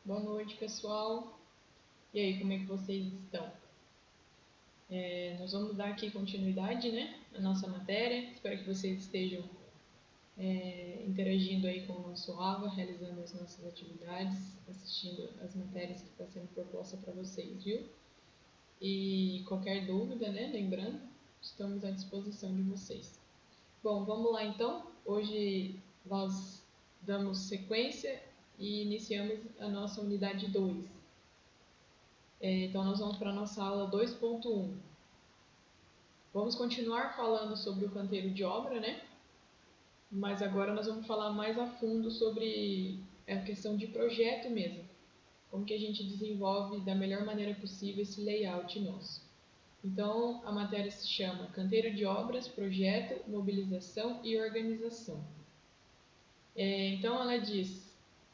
Boa noite, pessoal. E aí, como é que vocês estão? Nós vamos dar aqui continuidade, né, à nossa matéria. Espero que vocês estejam interagindo aí com o nosso AVA, realizando as nossas atividades, assistindo as matérias que estão sendo proposta para vocês, viu? E qualquer dúvida, né, lembrando, estamos à disposição de vocês. Bom, vamos lá então. Hoje nós damos sequência e iniciamos a nossa unidade 2. Então, nós vamos para a nossa aula 2.1. Vamos continuar falando sobre o canteiro de obra, né? Mas agora nós vamos falar mais a fundo sobre a questão de projeto mesmo. Como que a gente desenvolve da melhor maneira possível esse layout nosso. Então, a matéria se chama Canteiro de Obras, Projeto, Mobilização e Organização. Então, ela diz: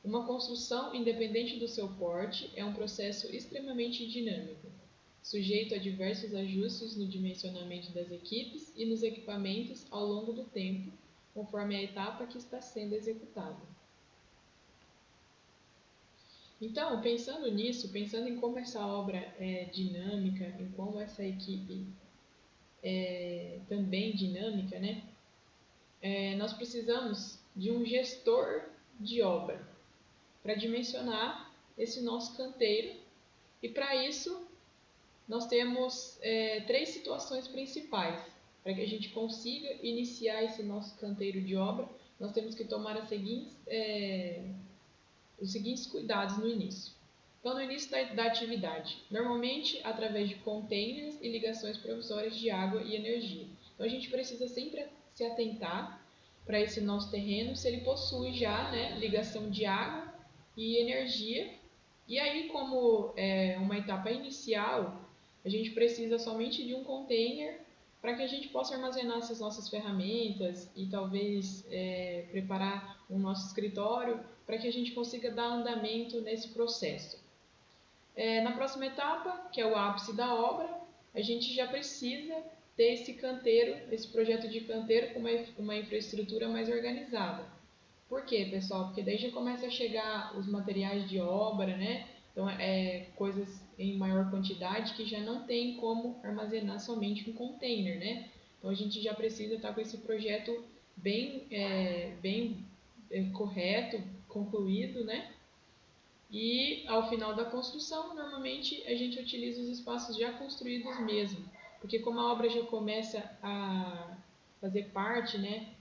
uma construção, independente do seu porte, é um processo extremamente dinâmico, sujeito a diversos ajustes no dimensionamento das equipes e nos equipamentos ao longo do tempo, conforme a etapa que está sendo executada. Então, pensando nisso, pensando em como essa obra é dinâmica, em como essa equipe é também dinâmica, né? Nós precisamos de um gestor de obra para dimensionar esse nosso canteiro, e para isso nós temos três situações principais. Para que a gente consiga iniciar esse nosso canteiro de obra, nós temos que tomar os seguintes cuidados no início. Então, no início da atividade, normalmente através de containers e ligações provisórias de água e energia. Então, a gente precisa sempre se atentar para esse nosso terreno, se ele possui já, né, ligação de água e energia. E aí, como uma etapa inicial, a gente precisa somente de um container para que a gente possa armazenar essas nossas ferramentas e talvez preparar o nosso escritório para que a gente consiga dar andamento nesse processo. Na próxima etapa, que é o ápice da obra, a gente já precisa ter esse canteiro, esse projeto de canteiro com uma infraestrutura mais organizada. Por quê, pessoal? Porque daí já começa a chegar os materiais de obra, né? Então, coisas em maior quantidade que já não tem como armazenar somente um container, né? Então, a gente já precisa estar com esse projeto bem correto, concluído, né? E ao final da construção, normalmente a gente utiliza os espaços já construídos mesmo, porque como a obra já começa a fazer parte, né,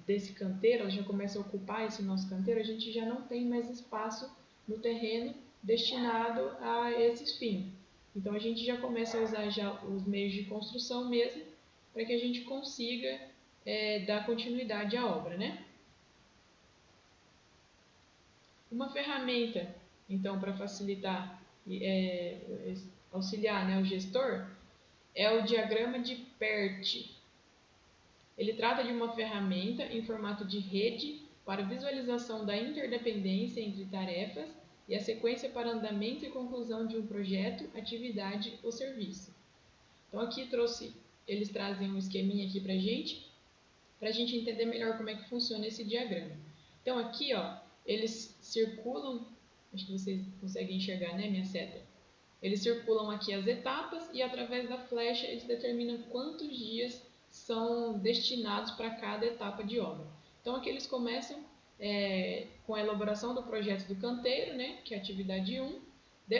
desse canteiro, ela já começa a ocupar esse nosso canteiro, a gente já não tem mais espaço no terreno destinado a esses fins. Então a gente já começa a usar já os meios de construção mesmo, para que a gente consiga dar continuidade à obra, né? Uma ferramenta, então, para facilitar e auxiliar, né, o gestor, é o diagrama de PERT. Ele trata de uma ferramenta em formato de rede para visualização da interdependência entre tarefas e a sequência para andamento e conclusão de um projeto, atividade ou serviço. Então aqui eles trazem um esqueminha aqui para a gente entender melhor como é que funciona esse diagrama. Então aqui, ó, eles circulam, acho que vocês conseguem enxergar, né, minha seta? Eles circulam aqui as etapas e através da flecha eles determinam quantos dias são destinados para cada etapa de obra. Então aqui eles começam com a elaboração do projeto do canteiro, né, que é a atividade 1.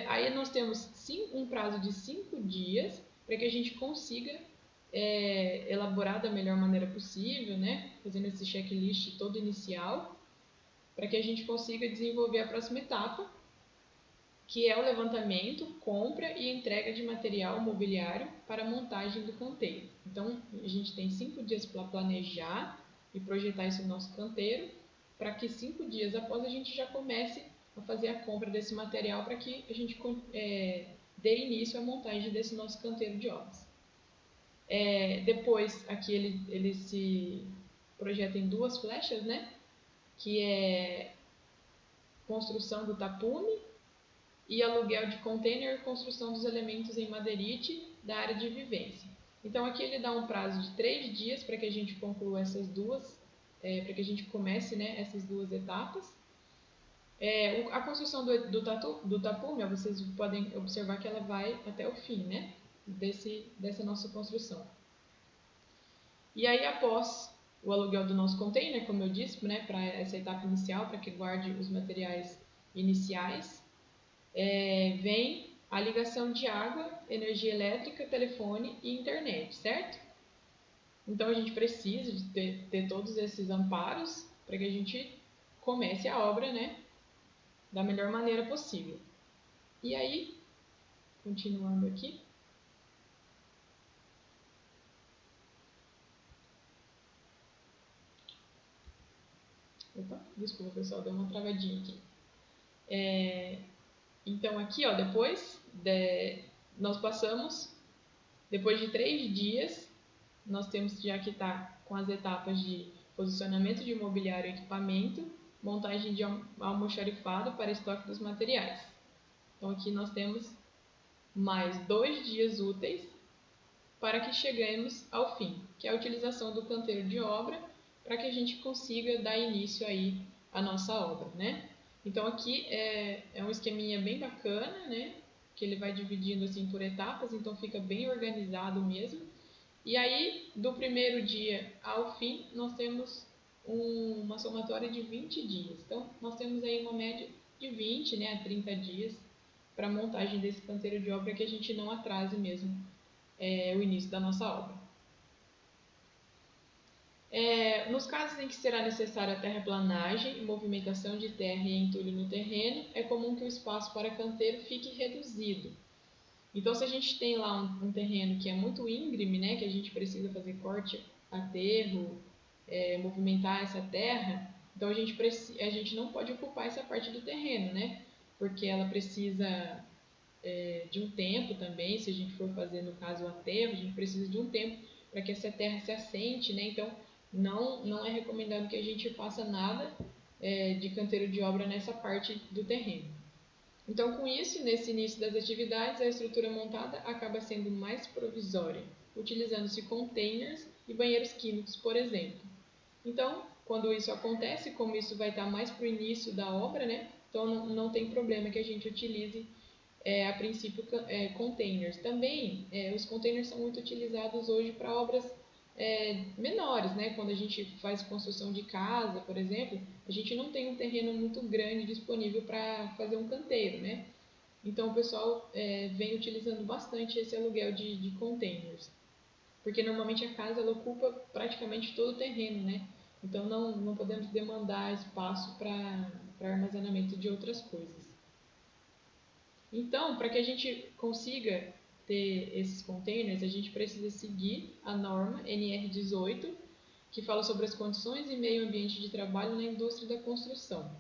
Aí nós temos um prazo de 5 dias para que a gente consiga elaborar da melhor maneira possível, né, fazendo esse checklist todo inicial, para que a gente consiga desenvolver a próxima etapa, que é o levantamento, compra e entrega de material mobiliário para a montagem do canteiro. Então, a gente tem 5 dias para planejar e projetar esse nosso canteiro, para que 5 dias após a gente já comece a fazer a compra desse material para que a gente dê início à montagem desse nosso canteiro de obras. Depois, aqui ele se projeta em 2 flechas, né? Que é construção do tapume e aluguel de container e construção dos elementos em madeirite da área de vivência. Então aqui ele dá um prazo de 3 dias para que a gente conclua essas duas, para que a gente comece, né, essas 2 etapas. A construção do tapume, vocês podem observar que ela vai até o fim, né? Dessa nossa construção. E aí, após o aluguel do nosso container, como eu disse, né, para essa etapa inicial, para que guarde os materiais iniciais, vem a ligação de água, energia elétrica, telefone e internet, certo? Então a gente precisa de ter todos esses amparos para que a gente comece a obra, né, da melhor maneira possível. E aí, continuando aqui. Opa, desculpa pessoal, deu uma travadinha aqui. Então aqui, ó, nós passamos, depois de 3 dias, nós temos já que estar com as etapas de posicionamento de mobiliário e equipamento, montagem de almoxarifado para estoque dos materiais. Então aqui nós temos mais 2 dias úteis para que cheguemos ao fim, que é a utilização do canteiro de obra, para que a gente consiga dar início aí à nossa obra, né? Então aqui é um esqueminha bem bacana, né? Que ele vai dividindo assim por etapas, então fica bem organizado mesmo. E aí, do primeiro dia ao fim, nós temos uma somatória de 20 dias. Então, nós temos aí uma média de 20, né, a 30 dias para a montagem desse canteiro de obra, que a gente não atrase mesmo o início da nossa obra. Nos casos em que será necessária a terraplanagem e movimentação de terra e entulho no terreno, é comum que o espaço para canteiro fique reduzido. Então, se a gente tem lá um terreno que é muito íngreme, né, que a gente precisa fazer corte, aterro, movimentar essa terra, então a gente não pode ocupar essa parte do terreno, né, porque ela precisa de um tempo também. Se a gente for fazer, no caso, o aterro, a gente precisa de um tempo para que essa terra se assente, né, então não é recomendado que a gente faça nada de canteiro de obra nessa parte do terreno. Então, com isso, nesse início das atividades, a estrutura montada acaba sendo mais provisória, utilizando-se containers e banheiros químicos, por exemplo. Então, quando isso acontece, como isso vai estar mais para o início da obra, né? Então não tem problema que a gente utilize a princípio containers. Também os containers são muito utilizados hoje para obras menores, né? Quando a gente faz construção de casa, por exemplo, a gente não tem um terreno muito grande disponível para fazer um canteiro, né? Então o pessoal vem utilizando bastante esse aluguel de containers, porque normalmente a casa ela ocupa praticamente todo o terreno, né? Então não podemos demandar espaço para armazenamento de outras coisas. Então, para que a gente consiga ter esses containers, a gente precisa seguir a norma NR18, que fala sobre as condições e meio ambiente de trabalho na indústria da construção.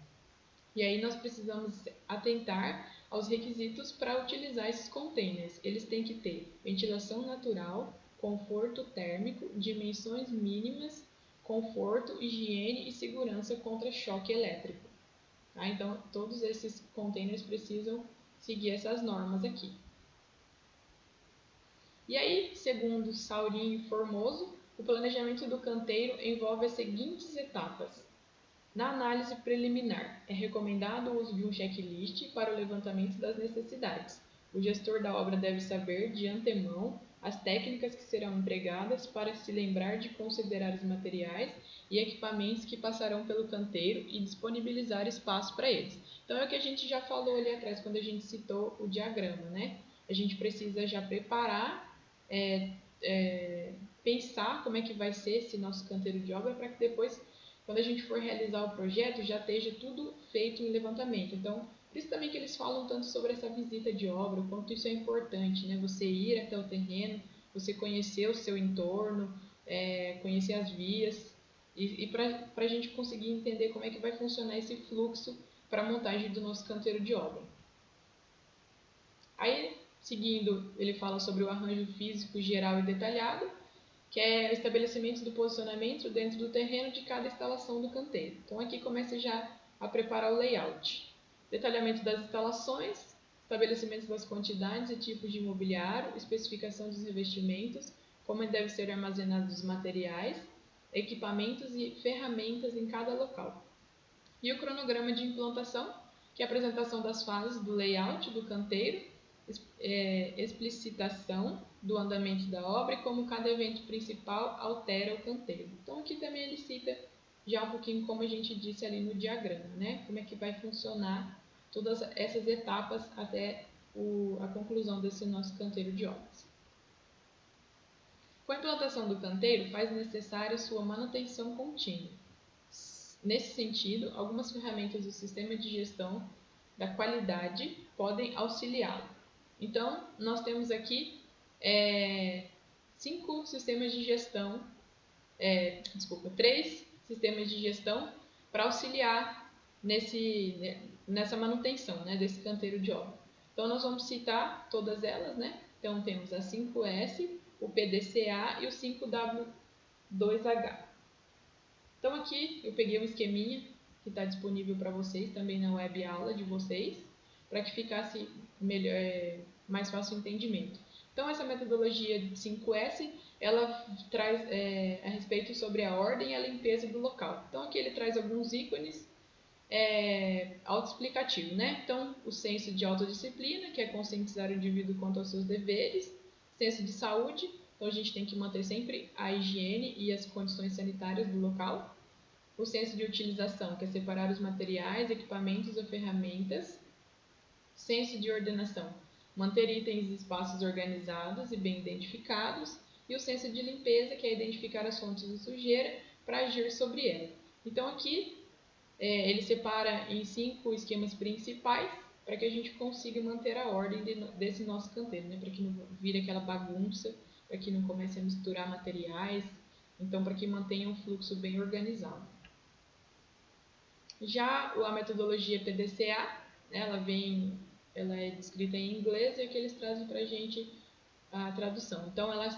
E aí nós precisamos atentar aos requisitos para utilizar esses containers. Eles têm que ter ventilação natural, conforto térmico, dimensões mínimas, conforto, higiene e segurança contra choque elétrico. Tá? Então, todos esses containers precisam seguir essas normas aqui. E aí, segundo Saurinho e Formoso, o planejamento do canteiro envolve as seguintes etapas. Na análise preliminar, é recomendado o uso de um checklist para o levantamento das necessidades. O gestor da obra deve saber, de antemão, as técnicas que serão empregadas para se lembrar de considerar os materiais e equipamentos que passarão pelo canteiro e disponibilizar espaço para eles. Então, é o que a gente já falou ali atrás, quando a gente citou o diagrama, né? A gente precisa já preparar, pensar como é que vai ser esse nosso canteiro de obra para que depois, quando a gente for realizar o projeto, já esteja tudo feito em levantamento. Então, por isso também que eles falam tanto sobre essa visita de obra, o quanto isso é importante, né? Você ir até o terreno, você conhecer o seu entorno, conhecer as vias, e para a gente conseguir entender como é que vai funcionar esse fluxo para a montagem do nosso canteiro de obra. Aí, seguindo, ele fala sobre o arranjo físico geral e detalhado, que é o estabelecimento do posicionamento dentro do terreno de cada instalação do canteiro. Então aqui começa já a preparar o layout. Detalhamento das instalações, estabelecimento das quantidades e tipos de imobiliário, especificação dos revestimentos, como devem ser armazenados os materiais, equipamentos e ferramentas em cada local. E o cronograma de implantação, que é a apresentação das fases do layout do canteiro, explicitação do andamento da obra e como cada evento principal altera o canteiro. Então aqui também ele cita já um pouquinho como a gente disse ali no diagrama, né? Como é que vai funcionar todas essas etapas até a conclusão desse nosso canteiro de obras. Com a implantação do canteiro, faz necessária sua manutenção contínua. Nesse sentido, algumas ferramentas do sistema de gestão da qualidade podem auxiliá-lo. Então, nós temos aqui 5 sistemas de gestão, 3 sistemas de gestão para auxiliar nessa manutenção, né, desse canteiro de obra. Então, nós vamos citar todas elas, né? Então, temos a 5S, o PDCA e o 5W2H. Então, aqui eu peguei um esqueminha que está disponível para vocês também na web aula de vocês, para que ficasse mais fácil o entendimento. Então, essa metodologia 5S, ela traz a respeito sobre a ordem e a limpeza do local. Então, aqui ele traz alguns ícones autoexplicativo, né? Então, o senso de autodisciplina, que é conscientizar o indivíduo quanto aos seus deveres, senso de saúde, então a gente tem que manter sempre a higiene e as condições sanitárias do local, o senso de utilização, que é separar os materiais, equipamentos ou ferramentas, senso de ordenação, manter itens e espaços organizados e bem identificados, e o senso de limpeza, que é identificar as fontes de sujeira para agir sobre ela. Então, aqui ele separa em 5 esquemas principais para que a gente consiga manter a ordem desse nosso canteiro, né? Para que não vire aquela bagunça, para que não comece a misturar materiais, então para que mantenha um fluxo bem organizado. Já a metodologia PDCA, ela é descrita em inglês e aqui eles trazem para a gente a tradução. Então ela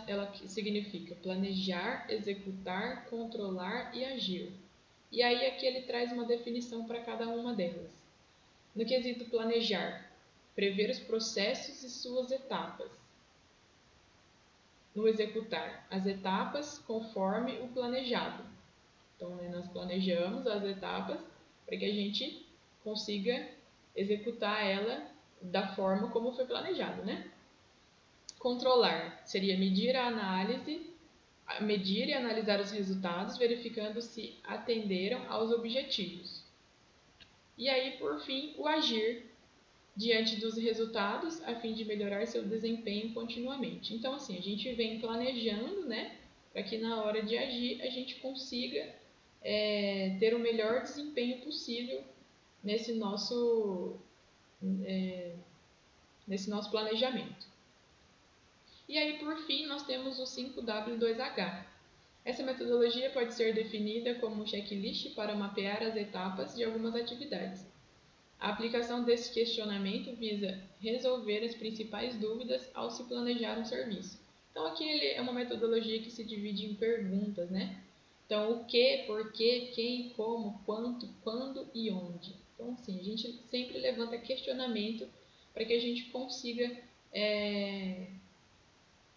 significa planejar, executar, controlar e agir. E aí aqui ele traz uma definição para cada uma delas. No quesito planejar, prever os processos e suas etapas. No executar, as etapas conforme o planejado. Então, nós planejamos as etapas para que a gente consiga executar ela da forma como foi planejado, né? Controlar seria medir e analisar os resultados, verificando se atenderam aos objetivos. E aí, por fim, o agir diante dos resultados, a fim de melhorar seu desempenho continuamente. Então, assim, a gente vem planejando, né, para que na hora de agir a gente consiga ter o melhor desempenho possível nesse nosso planejamento. E aí, por fim, nós temos o 5W2H. Essa metodologia pode ser definida como um checklist para mapear as etapas de algumas atividades. A aplicação desse questionamento visa resolver as principais dúvidas ao se planejar um serviço. Então, aqui é uma metodologia que se divide em perguntas, né? Então, o que, por que, quem, como, quanto, quando e onde. Então, assim, a gente sempre levanta questionamento para que a gente consiga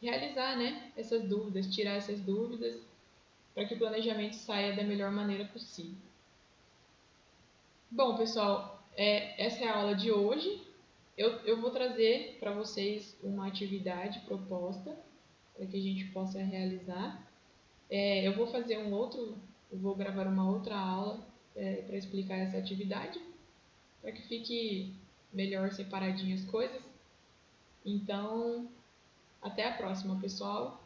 realizar, né, essas dúvidas, tirar essas dúvidas, para que o planejamento saia da melhor maneira possível. Bom, pessoal, essa é a aula de hoje. Eu vou trazer para vocês uma atividade proposta para que a gente possa realizar. Eu vou gravar uma outra aula para explicar essa atividade, para que fique melhor separadinho as coisas. Então, até a próxima, pessoal.